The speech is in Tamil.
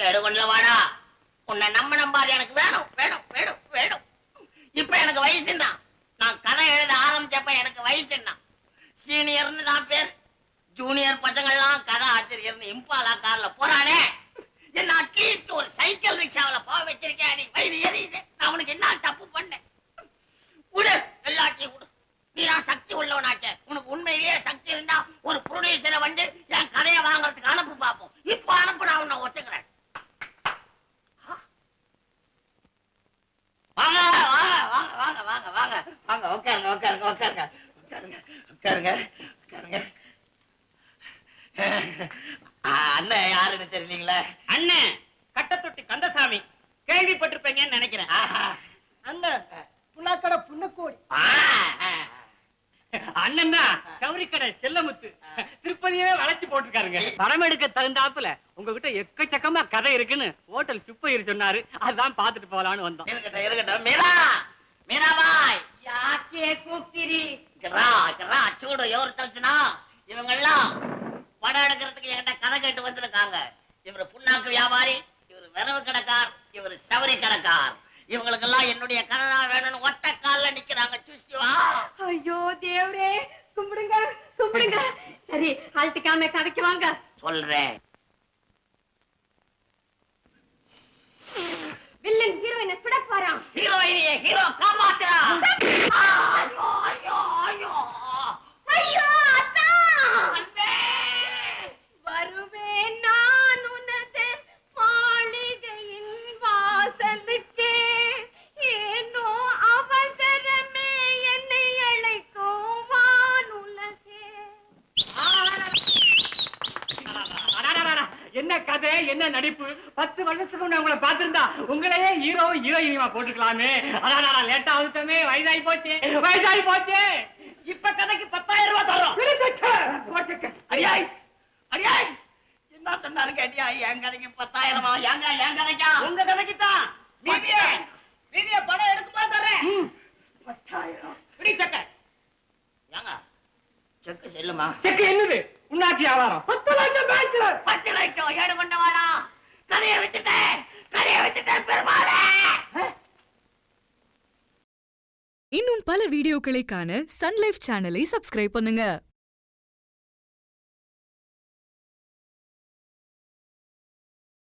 எடுகொண்டல வாடா. உன்னை நம்பாது எனக்கு வேணும் வேணும் வேணும் வேணும். இப்ப எனக்கு வயசுன்னா, நான் கதை எழுத ஆரம்பிச்சப்ப எனக்கு வயசுன்னா, சீனியர்னு தான் பேர். ஜூனியர் பசங்கள்லாம் கதை ஆச்சரியர்னு இம்பாலா கார்ல போறானே, என்ன அட்லீஸ்ட் ஒரு சைக்கிள் ரிக்ஷாவில போக வச்சிருக்கேன். நீ வயிறு எரியுது. நான் உனக்கு என்ன தப்பு பண்ணேன்? விடு, எல்லாத்தையும் விடு. நீ நான் சக்தி உள்ளவனாச்சே. உனக்கு உண்மையிலேயே சக்தி இருந்தா ஒரு ப்ரொடியூசரை வந்து என் கதையை வாங்குறதுக்கு அனுப்பு பார்ப்போம். இப்ப அனுப்பு, நான் உன்னை ஒத்துக்கிறேன். வாங்க வாங்க வாங்க வாங்க வாங்க வாங்க வாங்க, உட்காருங்க உட்காருங்க உட்காருங்க உட்காருங்க உட்காருங்க உட்காருங்க. அண்ணன் யாருன்னு தெரியலீங்களா? அண்ணன் கட்டத்தொட்டி கந்தசாமி, கேள்விப்பட்டிருப்பீங்கன்னு நினைக்கிறேன். அண்ணன் புண்ணாக்கடை புண்ணக்கோடி. அண்ணன் தான் சௌரிக்கடை செல்லமுத்து, திருப்பதியவே வளைச்சு போட்டிருக்காருங்க. படம் எடுக்க தகுந்தாப்புல உங்ககிட்ட எக்கச்சக்கமா கதை இருக்குன்னு ஹோட்டல் சுப்பையர் சொன்னாரு. அதான் பாத்துட்டு போலான்னு வந்தோம். இருக்கட்டும் இருக்கட்டும். மீரா மீராபாய், யாக்கே கூப்பிரி? சூடு எவரு தச்சுனா, இவங்க எல்லாம் படம் எடுக்கிறதுக்கு என்கிட்ட கதை கேட்டு வந்திருக்காங்க. இவரு புண்ணாக்கு வியாபாரி, இவரு விரவு கடைக்கார், இவரு சவரி கடைக்கார். இவங்களுக்கெல்லாம் என்னுடைய கதை தான் வேணும்னு ஒட்ட கால்ல நிக்கிறாங்க. சுஷ்டிவா, ஐயோ தேவரே, கும்பிடுங்க கும்பிடுங்க. சரி, அழட்டிக்காம கதைக்கு வாங்க. சொல்றேன். வில்லன் ஹீரோயினை சுட போறான். ஹீரோயினியை ஹீரோ காப்பாத்துறான். ஐயோ ஐயோ ஐயோ ஐயோ அத்தா, வருவேன் நான் உனது மாளிகையின் வாசலுக்கே. ஏனோ அவசரமே என்னை அழைக்கும் வானுலகே. என்ன கதை, என்ன நடிப்பு! 10 வருஷத்துக்கு முன்ன உங்களை பார்த்திருந்தா உங்களையே ஹீரோ ஹீரோயினிமா போட்டுக்கலாமே. அதான் லேட்டா வந்துட்டோமே, வயசாகி போச்சு வயசாகி போச்சு. இப்ப கதைக்கு 10,000 ரூபாய் தரோம். அடியாய் அடியாய், என்ன சொன்னாரு கேட்டியா? என் கதைக்கு 10,000? எங்க என் கதைக்கா? உங்க கதைக்கு தான். வீடியோ படம் எடுக்குமா தரேன். 10,000 இப்படி சக்க ஏங்க செக்கு செல்லுமா? செக்கு என்னது? உன்னாக்கி வியாபாரம். 10 லட்சம் பேங்க்ல. 10 லட்சம் ஏடு கொண்ட வாடா. கதையை விட்டுட்டேன் பெருமாளே. இன்னும் பல வீடியோக்களை காண சன் லைஃப் சேனலை சப்ஸ்கிரைப் பண்ணுங்க.